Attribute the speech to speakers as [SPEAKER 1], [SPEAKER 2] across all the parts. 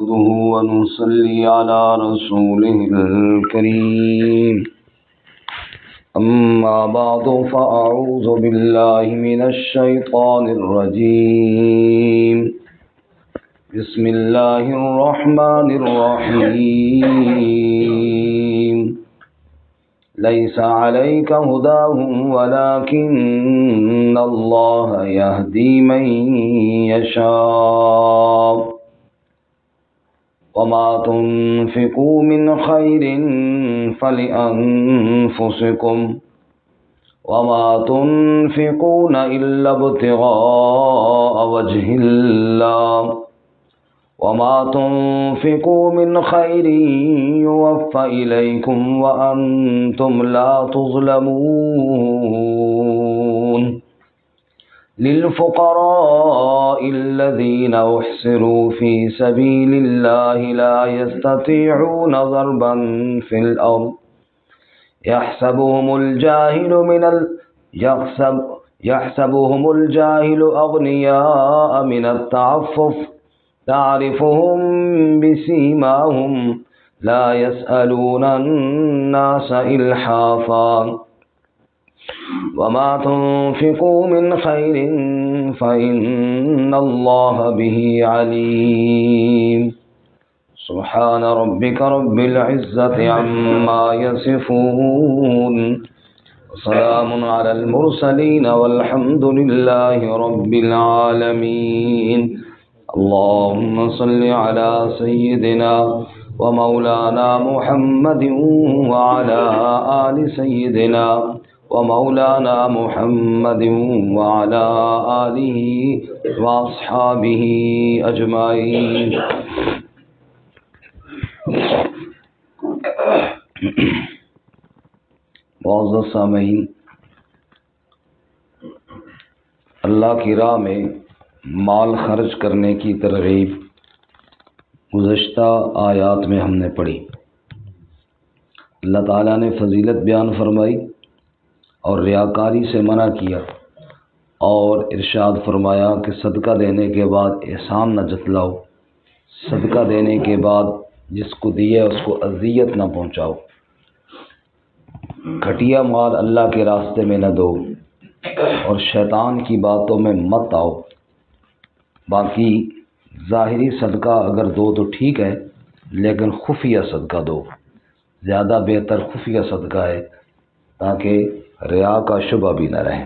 [SPEAKER 1] ونصلي على رسوله الكريم أما بعد فأعوذ بالله من الشيطان الرجيم بسم الله الرحمن الرحيم ليس عليك هداهم ولكن الله يهدي من يشاء وما تنفقوا من خير فلأنفسكم وما تنفقون إلا ابتغاء وجه الله وما تنفقوا من خير يوفى إليكم وأنتم لا تظلمون للفقراء الذين أحصروا في سبيل الله لا يستطيعون ضربا في الأرض يحسبهم الجاهل أغنياء من التعفف تعرفهم بسيماهم لا يسألون الناس إلحافا وما تنفقوا من خير فإن الله به عليم سبحان ربك رب العزة عما يصفون وسلام على المرسلين والحمد لله رب العالمين اللهم صل على سيدنا ومولانا محمد وعلى آل سيدنا ومولانا محمد وعلى آله وأصحابه أجمعين معزز سامعین، اللہ کی راہ میں مال خرچ کرنے کی ترغیب گزشتہ آیات میں ہم نے پڑھی۔ اللہ تعالیٰ نے فضیلت بیان فرمائی اور ریاکاری سے منع کیا، اور ارشاد فرمایا کہ صدقہ دینے کے بعد احسان نہ جتلاؤ، صدقہ دینے کے بعد جس کو دیا اس کو اذیت نہ پہنچاؤ، گھٹیا مال اللہ کے راستے میں نہ دو، اور شیطان کی باتوں میں مت آؤ۔ باقی ظاہری صدقہ اگر دو تو ٹھیک ہے، لیکن خفیہ صدقہ دو، زیادہ بہتر خفیہ صدقہ ہے، تاکہ ریا کا شبہ بھی نہ رہے۔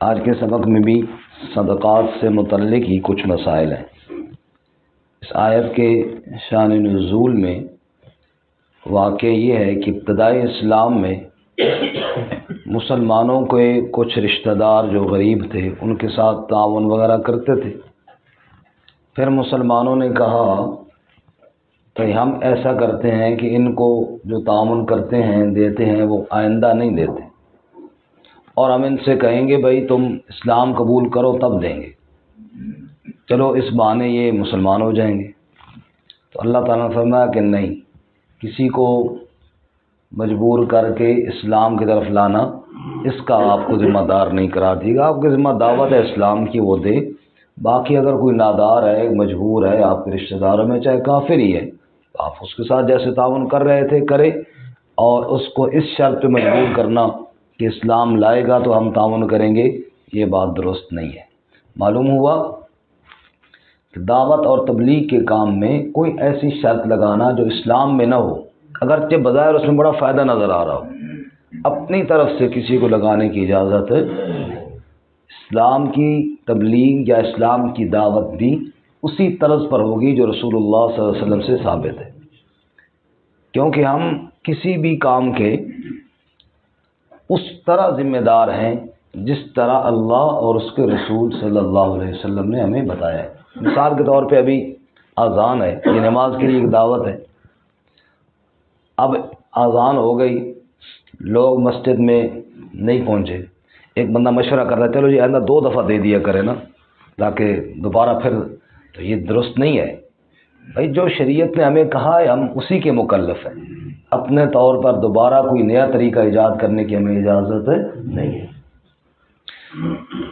[SPEAKER 1] آج کے سبق میں بھی صدقات سے متعلق ہی کچھ مسائل ہیں۔ اس آیت کے شان نزول میں واقع یہ ہے کہ ابتدائی اسلام میں مسلمانوں کے کچھ رشتہ دار جو غریب تھے ان کے ساتھ تعاون وغیرہ کرتے تھے۔ پھر مسلمانوں نے کہا کہ ہم ایسا کرتے ہیں کہ ان کو جو تعاون کرتے ہیں دیتے ہیں وہ آئندہ نہیں دیتے، اور ہم ان سے کہیں گے بھائی تم اسلام قبول کرو تب دیں گے، چلو اس بہانے یہ مسلمان ہو جائیں گے۔ تو اللہ تعالیٰ نے فرمایا کہ نہیں، کسی کو مجبور کر کے اسلام کی طرف لانا اس کا آپ کو ذمہ دار نہیں قرار دیے گا۔ آپ کی ذمہ دعوت ہے اسلام کی، وہ دے۔ باقی اگر کوئی نادار ہے، مجبور ہے آپ کے رشتہ داروں میں، چاہے کافر ہی ہے، آپ اس کے ساتھ جیسے تعاون کر رہے تھے کرے، اور اس کو اس شرط پہ مجبور کرنا کہ اسلام لائے گا تو ہم تعاون کریں گے، یہ بات درست نہیں ہے۔ معلوم ہوا کہ دعوت اور تبلیغ کے کام میں کوئی ایسی شرط لگانا جو اسلام میں نہ ہو، اگرچہ بظاہر اس میں بڑا فائدہ نظر آ رہا ہو، اپنی طرف سے کسی کو لگانے کی اجازت ہے۔ اسلام کی تبلیغ یا اسلام کی دعوت بھی اسی طرز پر ہوگی جو رسول اللہ صلی اللہ علیہ وسلم سے ثابت ہے، کیونکہ ہم کسی بھی کام کے اس طرح ذمہ دار ہیں جس طرح اللہ اور اس کے رسول صلی اللہ علیہ وسلم نے ہمیں بتایا ہے۔ مثال کے طور پہ ابھی اذان ہے، یہ نماز کے لیے ایک دعوت ہے۔ اب اذان ہو گئی، لوگ مسجد میں نہیں پہنچے، ایک بندہ مشورہ کر رہا ہے چلو جی آئندہ 2 دفعہ دے دیا کرے نا، تاکہ دوبارہ پھر، تو یہ درست نہیں ہے۔ بھائی جو شریعت نے ہمیں کہا ہے ہم اسی کے مکلف ہیں، اپنے طور پر دوبارہ کوئی نیا طریقہ ایجاد کرنے کی ہمیں اجازت نہیں ہے۔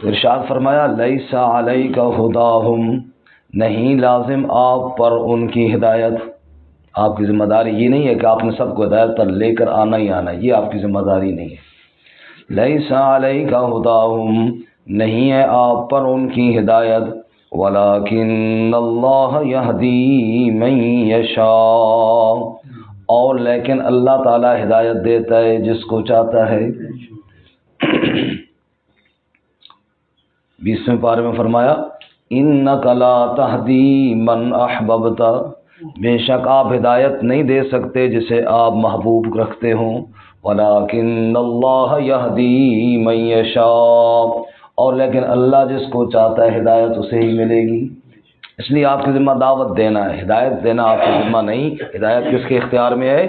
[SPEAKER 1] تو ارشاد فرمایا لیس علیک ہداہم، نہیں لازم آپ پر ان کی ہدایت، آپ کی ذمہ داری یہ نہیں ہے کہ آپ نے سب کو ہدایت پر لے کر آنا ہی آنا، یہ آپ کی ذمہ داری نہیں ہے۔ لیس علیک ہداہم، نہیں ہے آپ پر ان کی ہدایت، ولکن اللہ یہدی من یشاء، اور لیکن اللہ تعالی ہدایت دیتا ہے جس کو چاہتا ہے۔ 20ویں پارے میں فرمایا انک لا تہدی من احببت، بے شک آپ ہدایت نہیں دے سکتے جسے آپ محبوب رکھتے ہوں، ولکن اللہ یہدی من یشاء، اور لیکن اللہ جس کو چاہتا ہے ہدایت اسے ہی ملے گی۔ اس لیے آپ کی ذمہ دعوت دینا ہے، ہدایت دینا آپ کی ذمہ نہیں، ہدایت کس کے اختیار میں ہے؟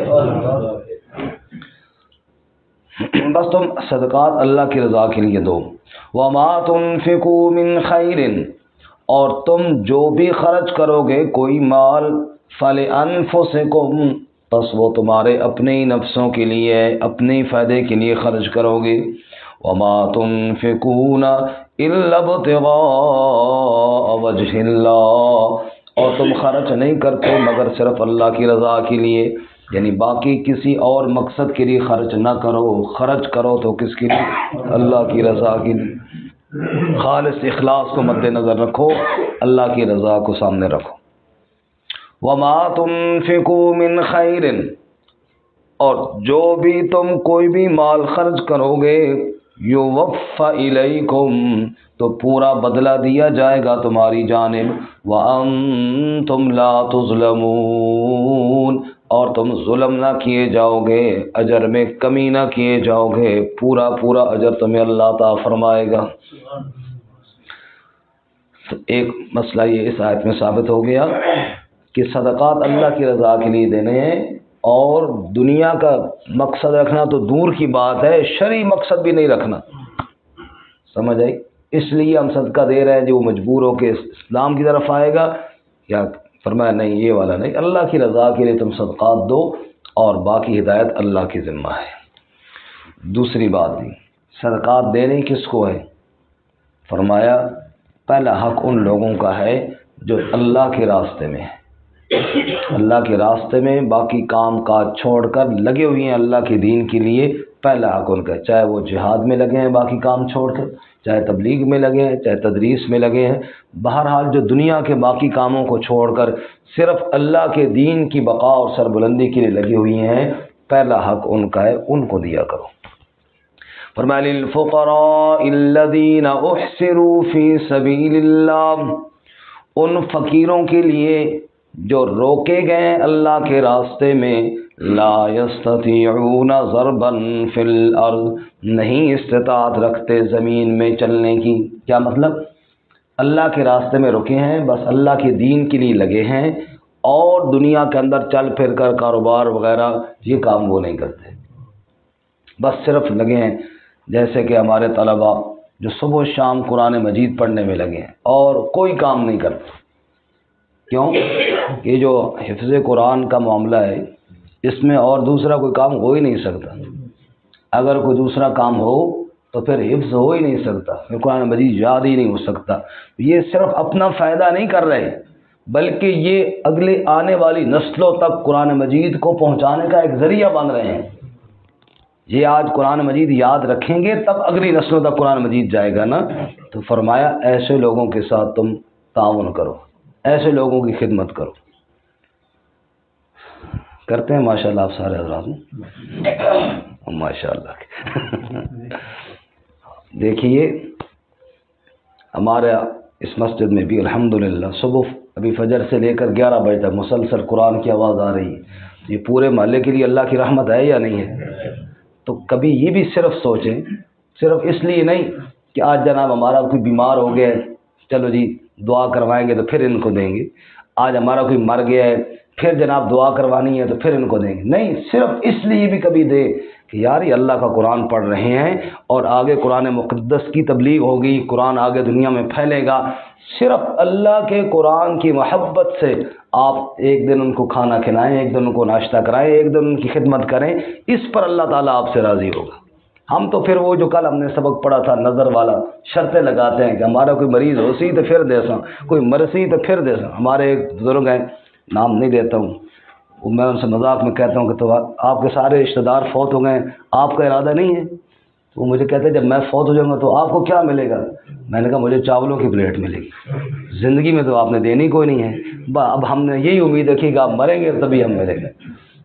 [SPEAKER 1] بس تم صدقات اللہ کی رضا کے لیے دو۔ وما تنفقوا من خیر، اور تم جو بھی خرچ کرو گے کوئی مال، فلانفسکم، بس وہ تمہارے اپنے ہی نفسوں کے لیے، اپنے فائدے کے لیے خرچ کرو گے۔ وما تنفقون الا ابتغاء وجہ اللہ، اور تم خرچ نہیں کرتے مگر صرف اللہ کی رضا کے لیے، یعنی باقی کسی اور مقصد کے لیے خرچ نہ کرو، خرچ کرو تو کس کے لیے؟ اللہ کی رضا کے لیے، خالص اخلاص کو مد نظر رکھو، اللہ کی رضا کو سامنے رکھو۔ وما تنفقوا من خیر، اور جو بھی تم کوئی بھی مال خرچ کرو گے، یوفی الیکم، تو پورا بدلہ دیا جائے گا تمہاری جانب، وانتم لا تظلمون، اور تم ظلم نہ کیے جاؤ گے، اجر میں کمی نہ کیے جاؤ گے، پورا پورا اجر تمہیں اللہ عطا فرمائے گا۔ تو ایک مسئلہ یہ اس آیت میں ثابت ہو گیا کہ صدقات اللہ کی رضا کے لیے دینے ہیں، اور دنیا کا مقصد رکھنا تو دور کی بات ہے، شرعی مقصد بھی نہیں رکھنا، سمجھ آئی؟ اس لیے ہم صدقہ دے رہے ہیں، جو مجبور ہو کے اسلام کی طرف آئے گا، یا فرمایا نہیں یہ والا نہیں، اللہ کی رضا کے لیے تم صدقات دو، اور باقی ہدایت اللہ کی ذمہ ہے۔ دوسری بات بھی، صدقات دینے کس کو ہے؟ فرمایا پہلا حق ان لوگوں کا ہے جو اللہ کے راستے میں ہے، اللہ کے راستے میں باقی کام کاج چھوڑ کر لگے ہوئے ہیں اللہ کے دین کے لیے، پہلا حق ان کا، چاہے وہ جہاد میں لگے ہیں باقی کام چھوڑ کر، چاہے تبلیغ میں لگے ہیں، چاہے تدریس میں لگے ہیں، بہرحال جو دنیا کے باقی کاموں کو چھوڑ کر صرف اللہ کے دین کی بقا اور سربلندی کے لیے لگے ہوئی ہیں، پہلا حق ان کا ہے، ان کو دیا کرو۔ فرمایا للفقراء الذین احصروا فی سبیل اللہ، ان فقیروں کے لیے جو روکے گئے ہیں اللہ کے راستے میں، لا یستطیعون ضربا فی الارض، نہیں استطاعت رکھتے زمین میں چلنے کی۔ کیا مطلب؟ اللہ کے راستے میں رکے ہیں، بس اللہ کے دین کے لیے لگے ہیں، اور دنیا کے اندر چل پھر کر کاروبار وغیرہ یہ کام وہ نہیں کرتے، بس صرف لگے ہیں۔ جیسے کہ ہمارے طلباء جو صبح و شام قرآن مجید پڑھنے میں لگے ہیں اور کوئی کام نہیں کرتے، کیوں؟ یہ جو حفظ قرآن کا معاملہ ہے، اس میں اور دوسرا کوئی کام ہو ہی نہیں سکتا، اگر کوئی دوسرا کام ہو تو پھر حفظ ہو ہی نہیں سکتا، پھر قرآن مجید یاد ہی نہیں ہو سکتا۔ یہ صرف اپنا فائدہ نہیں کر رہے، بلکہ یہ اگلے آنے والی نسلوں تک قرآن مجید کو پہنچانے کا ایک ذریعہ بن رہے ہیں۔ یہ آج قرآن مجید یاد رکھیں گے تب اگلی نسلوں تک قرآن مجید جائے گا نا۔ تو فرمایا ایسے لوگوں کے ساتھ تم تعاون کرو، ایسے لوگوں کی خدمت کرو۔ کرتے ہیں ماشاءاللہ آپ سارے حضرات، ماشاءاللہ۔ دیکھیے ہمارے اس مسجد میں بھی الحمدللہ صبح ابھی فجر سے لے کر 11 بجے تک مسلسل قرآن کی آواز آ رہی ہے۔ یہ پورے محلے کے لیے اللہ کی رحمت ہے یا نہیں ہے؟ تو کبھی یہ بھی صرف سوچیں، صرف اس لیے نہیں کہ آج جناب ہمارا کوئی بیمار ہو گیا ہے، چلو جی دعا کروائیں گے تو پھر ان کو دیں گے، آج ہمارا کوئی مر گیا ہے پھر جناب دعا کروانی ہے تو پھر ان کو دیں گے، نہیں، صرف اس لیے بھی کبھی دے کہ یار یہ اللہ کا قرآن پڑھ رہے ہیں اور آگے قرآن مقدس کی تبلیغ ہوگی، قرآن آگے دنیا میں پھیلے گا، صرف اللہ کے قرآن کی محبت سے آپ ایک دن ان کو کھانا کھلائیں، ایک دن ان کو ناشتہ کرائیں، ایک دن ان کی خدمت کریں، اس پر اللہ تعالیٰ آپ سے راضی ہوگا۔ ہم تو پھر وہ جو کل ہم نے سبق پڑھا تھا نظر والا، شرطیں لگاتے ہیں کہ ہمارا کوئی مریض ہو سی تو پھر دے سا، کوئی مرسی تو پھر دے سا۔ ہمارے ایک بزرگ ہیں، نام نہیں دیتا ہوں، میں ان سے مذاق میں کہتا ہوں کہ تو آپ کے سارے رشتہ دار فوت ہو گئے، آپ کا ارادہ نہیں ہے؟ وہ مجھے کہتے ہیں جب میں فوت ہو جاؤں گا تو آپ کو کیا ملے گا؟ میں نے کہا مجھے چاولوں کی پلیٹ ملے گی، زندگی میں تو آپ نے دینی کوئی نہیں ہے، اب ہم نے یہی امید رکھی کہ آپ مریں گے تبھی ہم ملیں گے۔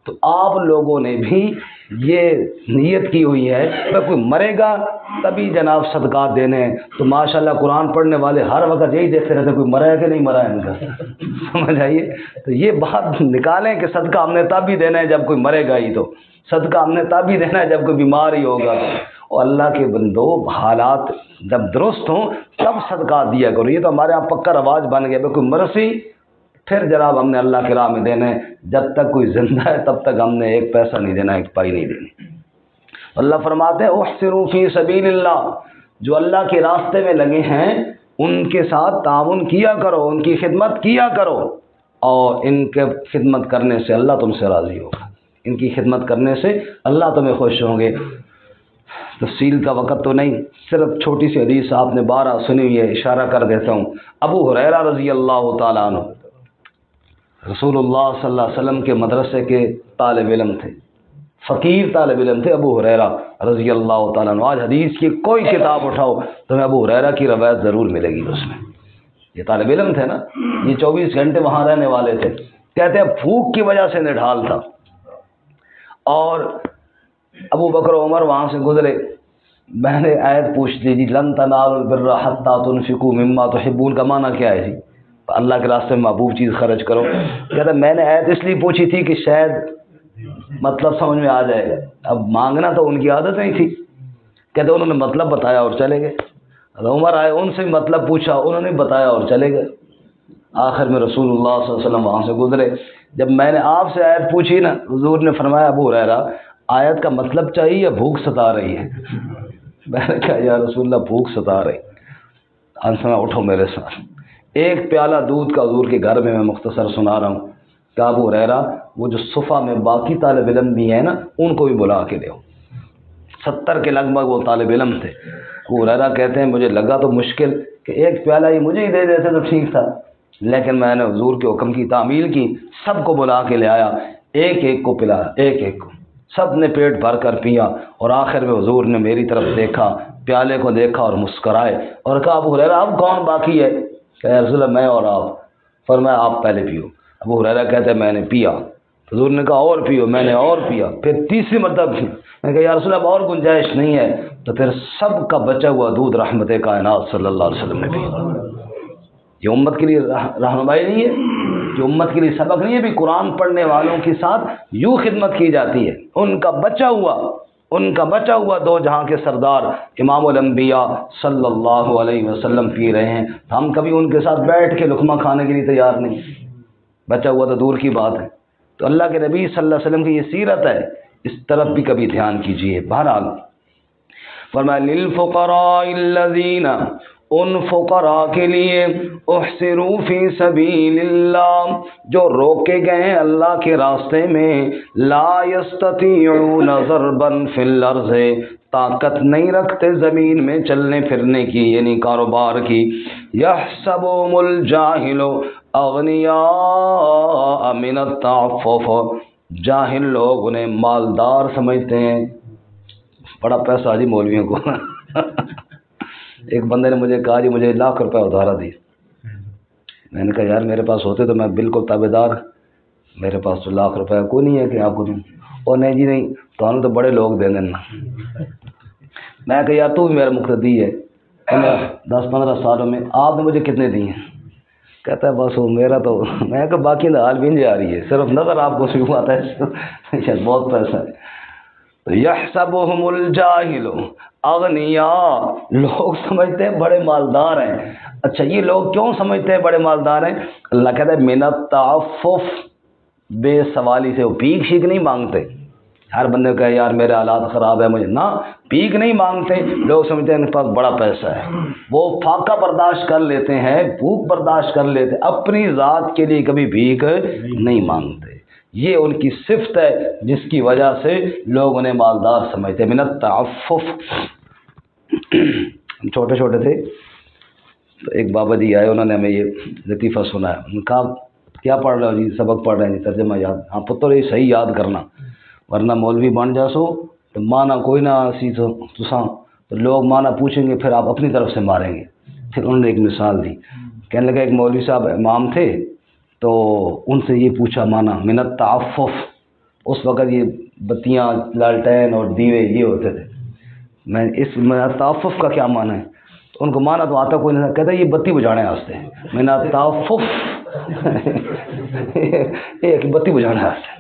[SPEAKER 1] تو آپ لوگوں نے بھی یہ نیت کی ہوئی ہے کہ کوئی مرے گا تبھی جناب صدقات دینے ہیں۔ تو ماشاءاللہ قرآن پڑھنے والے ہر وقت یہی دیکھتے رہتے کوئی مرا ہے کہ نہیں مرا ہے ان کا، سمجھ آئیے؟ تو یہ بات نکالیں کہ صدقہ ہم نے تب ہی دینا ہے جب کوئی مرے گا ہی، تو صدقہ ہم نے تب ہی دینا ہے جب کوئی بیمار ہی ہوگا۔ اور اللہ کے بندو حالات جب درست ہوں تب صدقات دیا کرو۔ یہ تو ہمارے یہاں پکا رواج بن گیا، کوئی مرسی پھر جناب ہم نے اللہ کی راہ میں دینا ہے، جب تک کوئی زندہ ہے تب تک ہم نے ایک پیسہ نہیں دینا، ایک پائی نہیں دینی۔ اللہ فرماتے ہیں احسروا فی سبیل اللہ، جو اللہ کے راستے میں لگے ہیں ان کے ساتھ تعاون کیا کرو، ان کی خدمت کیا کرو، اور ان کے خدمت کرنے سے اللہ تم سے راضی ہوگا، ان کی خدمت کرنے سے اللہ تمہیں خوش ہوں گے۔ تفصیل کا وقت تو نہیں، صرف چھوٹی سی حدیث آپ نے 12 سنی ہوئی ہے، اشارہ کر دیتا ہوں۔ ابو ہریرہ رضی اللہ تعالیٰ عنہ رسول اللہ صلی اللہ علیہ وسلم کے مدرسے کے طالب علم تھے، فقیر طالب علم تھے ابو ہریرہ رضی اللہ تعالیٰ عنہ۔ آج حدیث کی کوئی کتاب اٹھاؤ تمہیں ابو ہریرہ کی روایت ضرور ملے گی اس میں۔ یہ طالب علم تھے نا، یہ 24 گھنٹے وہاں رہنے والے تھے۔ کہتے ہیں بھوک کی وجہ سے نڈھال تھا، اور ابو بکر و عمر وہاں سے گزرے، میں نے آیت پوچھ لی جی لن تنالوا البر حتی تنفقوا مما تحبون کا معنی کیا ہے جی؟ اللہ کے راستے میں محبوب چیز خرچ کرو۔ کہتا میں نے آیت اس لیے پوچھی تھی کہ شاید مطلب سمجھ میں آ جائے گا، اب مانگنا تو ان کی عادت نہیں تھی۔ کہتے انہوں نے مطلب بتایا اور چلے گئے۔ عمر آئے، ان سے مطلب پوچھا، انہوں نے بتایا اور چلے گئے۔ آخر میں رسول اللہ صلی اللہ علیہ وسلم وہاں سے گزرے۔ جب میں نے آپ سے آیت پوچھی نا، حضور نے فرمایا ابو ہریرہ آیت کا مطلب چاہیے یا بھوک ستا رہی ہے؟ میں نے کہا یا رسول اللہ بھوک ستا رہی۔ انسان اٹھو میرے ساتھ، ایک پیالہ دودھ کا حضور کے گھر میں مختصر سنا رہا ہوں کہ ابو ہریرہ وہ جو صفہ میں باقی طالب علم بھی ہیں نا ان کو بھی بلا کے دیو۔ 70 کے لگ بھگ وہ طالب علم تھے۔ ابو ہریرہ کہتے ہیں مجھے لگا تو مشکل کہ ایک پیالہ ہی مجھے ہی دے دیتے تو ٹھیک تھا، لیکن میں نے حضور کے حکم کی تعمیل کی، سب کو بلا کے لے آیا، ایک ایک کو پلایا، ایک ایک کو، سب نے پیٹ بھر کر پیا، اور آخر میں حضور نے میری طرف دیکھا، پیالے کو دیکھا اور مسکرائے اور کہا ابو ہریرہ اب کون باقی ہے؟ کہ یا رسول اللہ میں اور آپ۔ فرمایا آپ پہلے پیو۔ ابو ہریرہ کہتے ہیں میں نے پیا، حضور نے کہا اور پیو، میں نے اور پیا، پھر تیسری مرتبہ پی، میں نے کہا یا رسول اللہ اور گنجائش نہیں ہے، تو پھر سب کا بچا ہوا دودھ رحمت کائنات صلی اللہ علیہ وسلم نے پیا۔ یہ امت کے لیے رہنمائی نہیں ہے، یہ امت کے لیے سبق نہیں ہے بھی قرآن پڑھنے والوں کے ساتھ یوں خدمت کی جاتی ہے۔ ان کا بچا ہوا دو جہاں کے سردار امام الانبیاء صلی اللہ علیہ وسلم پی رہے ہیں، ہم کبھی ان کے ساتھ بیٹھ کے لقمہ کھانے کے لیے تیار نہیں، بچا ہوا تو دور کی بات ہے۔ تو اللہ کے نبی صلی اللہ علیہ وسلم کی یہ سیرت ہے، اس طرف بھی کبھی دھیان کیجیے۔ بہرحال فرمایا للفقراء الذین، ان فقراء کے لیے احسروا فی سبیل اللہ جو روکے گئے ہیں اللہ کے راستے میں، لا یستطیعون ضربا فی الارض، طاقت نہیں رکھتے زمین میں چلنے پھرنے کی یعنی کاروبار کی، یحسبهم الجاہل اغنیاء من التعفف، جاہل لوگ انہیں مالدار سمجھتے ہیں، بڑا پیسہ جی مولویوں کو۔ ایک بندے نے مجھے کہا جی مجھے 1,00,000 روپے ادھارا دی، میں نے کہا یار میرے پاس ہوتے تو میں بالکل تابع دار، میرے پاس تو 1,00,000 روپے کوئی نہیں ہے کہ آپ کو دوں۔ اور نہیں جی نہیں تو تو بڑے لوگ دے دینا۔ میں کہا یار تو بھی میرا مقتدی ہے، 10-15 سالوں میں آپ نے مجھے کتنے دیے ہیں؟ کہتا ہے بس وہ میرا تو، میں کہا باقی حال بھی نہیں آ رہی ہے، صرف نظر آپ کو سیکھ آتا ہے بہت پیسہ ہے۔ یحسبهم الجاہل اغنیاء، لوگ سمجھتے ہیں بڑے مالدار ہیں۔ اچھا یہ لوگ کیوں سمجھتے ہیں بڑے مالدار ہیں؟ اللہ کہتا ہے من التعفف، بے سوالی سے، وہ بھیک شیک نہیں مانگتے۔ ہر بندے کو کہے یار میرے حالات خراب ہے مجھے، نہ بھیک نہیں مانگتے، لوگ سمجھتے ہیں ان کے پاس بڑا پیسہ ہے، وہ فاقہ برداشت کر لیتے ہیں، بھوک برداشت کر لیتے ہیں، اپنی ذات کے لیے کبھی بھیک نہیں مانگتے۔ یہ ان کی صفت ہے جس کی وجہ سے لوگ انہیں مالدار سمجھتے ہیں۔ من التعفف، ہم چھوٹے چھوٹے تھے تو ایک بابا جی آئے، انہوں نے ہمیں یہ لطیفہ سنایا۔ ان نے کہا کیا پڑھ رہے ہو جی؟ سبق پڑھ رہے ہیں جی، ترجمہ یاد۔ ہاں پتر یہ صحیح یاد کرنا، ورنہ مولوی بن جاسو تو معنی کوئی نہ سی تو لوگ معنی پوچھیں گے، پھر آپ اپنی طرف سے ماریں گے۔ پھر انہوں نے ایک مثال دی، کہنے لگا ایک مولوی صاحب امام تھے تو ان سے یہ پوچھا معنی من التعفف، اس وقت یہ بتیاں لالٹین اور دیوے یہ ہوتے تھے، میں اس من التعفف کا کیا معنی ہے؟ تو ان کو معنی تو آتا کوئی نہیں، کہتا یہ بتی بجھانے واسطے من التعفف یہ کہ بتی بجھانے واسطے۔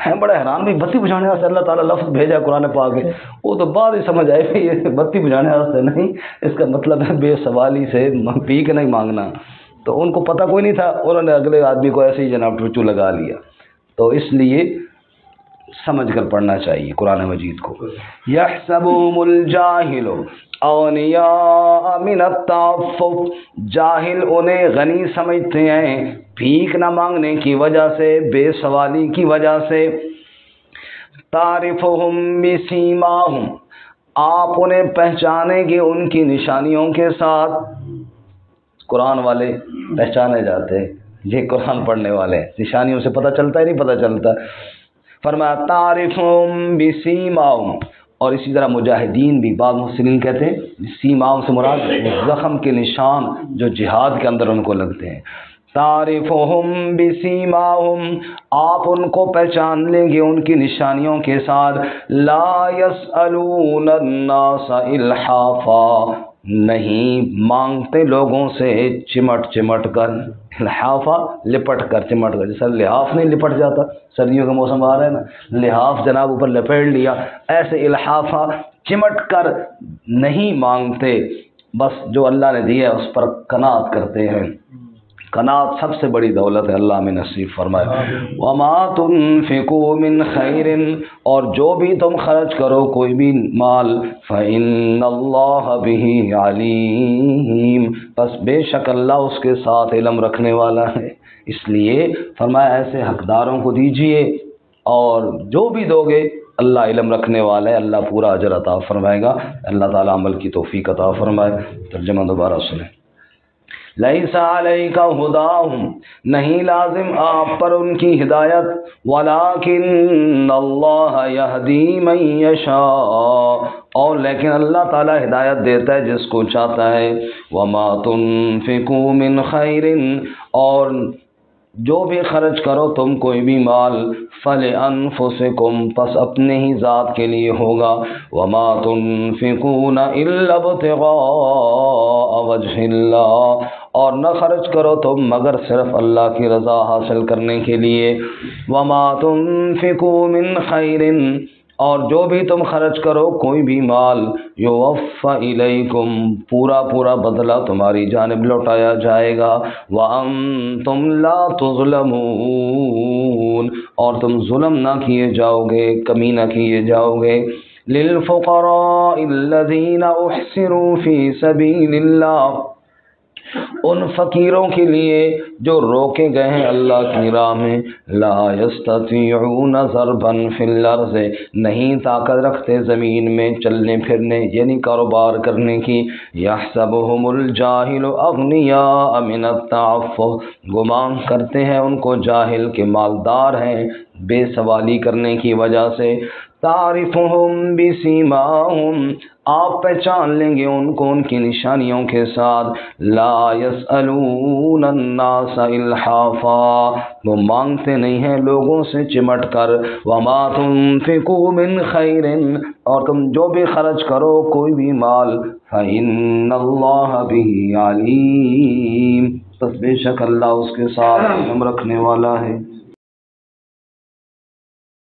[SPEAKER 1] میں بڑا حیران بھی، بتی بجھانے واسطے اللہ تعالیٰ لفظ بھیجا قرآن پاک میں، وہ تو بعد ہی سمجھ آئے کہ یہ بتی بجھانے واسطے نہیں، اس کا مطلب ہے بے سوالی سے پی کے نہیں مانگنا۔ تو ان کو پتہ کوئی نہیں تھا، انہوں نے اگلے آدمی کو ایسے ہی جناب ٹرچو لگا لیا۔ تو اس لیے سمجھ کر پڑھنا چاہیے قرآن مجید کو۔ یحسبهم الجاہل اغنیاء من التعفف، جاہل انہیں غنی سمجھتے ہیں بھیک نہ مانگنے کی وجہ سے، بے سوالی کی وجہ سے۔ تعرفهم بسیماہم، آپ انہیں پہچانیں گے ان کی نشانیوں کے ساتھ۔ قرآن والے پہچانے جاتے ہیں، یہ قرآن پڑھنے والے ہیں، نشانیوں سے پتہ چلتا ہے نہیں پتہ چلتا۔ فرمایا تعرفهم بسیماہم، اور اسی طرح مجاہدین بھی، بعض محسنین کہتے ہیں سیماؤں سے مراد زخم کے نشان جو جہاد کے اندر ان کو لگتے ہیں۔ تعرفهم بسیماہم، آپ ان کو پہچان لیں گے ان کی نشانیوں کے ساتھ۔ لا يسألون الناس الحافا، نہیں مانگتے لوگوں سے چمٹ چمٹ کر، لحافہ لپٹ کر، چمٹ کر، جیسا لحاف نہیں لپٹ جاتا، سردیوں کا موسم آ رہا ہے نا، لحاف جناب اوپر لپیٹ لیا، ایسے الحافہ چمٹ کر نہیں مانگتے، بس جو اللہ نے دیا ہے اس پر قناعت کرتے ہیں۔ قناعت سب سے بڑی دولت ہے، اللہ میں نصیب فرمائے۔ وما تنفقوا من خیر، اور جو بھی تم خرچ کرو کوئی بھی مال، فإن اللہ بہ علیم، بس بے شک اللہ اس کے ساتھ علم رکھنے والا ہے۔ اس لیے فرمایا ایسے حقداروں کو دیجئے، اور جو بھی دو گے اللہ علم رکھنے والا ہے، اللہ پورا اجر عطا فرمائے گا۔ اللہ تعالیٰ عمل کی توفیق عطا فرمائے۔ ترجمہ دوبارہ سنیں۔ لیس علیک ہداہم، نہیں لازم آپ پر ان کی ہدایت، ولکن اللہ یہدی من یشاء، اور لیکن اللہ تعالی ہدایت دیتا ہے جس کو چاہتا ہے۔ وما تنفقوا من خیر، اور جو بھی خرچ کرو تم کوئی بھی مال، فلانفسکم، پس اپنے ہی ذات کے لیے ہوگا۔ وما تنفقون الا ابتغاء وجہ اللہ، اور نہ خرچ کرو تم مگر صرف اللہ کی رضا حاصل کرنے کے لیے۔ وما تنفقوا من خیر، اور جو بھی تم خرچ کرو کوئی بھی مال، یوفی الیکم، پورا پورا بدلہ تمہاری جانب لوٹایا جائے گا۔ وانتم لا تظلمون، اور تم ظلم نہ کیے جاؤ گے، کمی نہ کیے جاؤ گے۔ للفقراء الذین احصروا فی سبیل اللہ، ان فقیروں کے لیے جو روکے گئے ہیں اللہ کی راہ میں۔ لا یستطیعون ضربا فی الارض، نہیں طاقت رکھتے زمین میں چلنے پھرنے یعنی کاروبار کرنے کی۔ یحسبهم الجاہل اغنیاء من التعفف، گمان کرتے ہیں ان کو جاہل کے مالدار ہیں بے سوالی کرنے کی وجہ سے۔ تعرفهم بسیماہم، آپ پہچان لیں گے ان کو ان کی نشانیوں کے ساتھ۔ لا يسألون الناس الحافا، وہ مانگتے نہیں ہیں لوگوں سے چمٹ کر۔ وما تنفقوا من خیر، اور تم جو بھی خرچ کرو کوئی بھی مال، فإن اللہ بہ علیم، بس بے شک اللہ اس کے ساتھ علم رکھنے والا ہے۔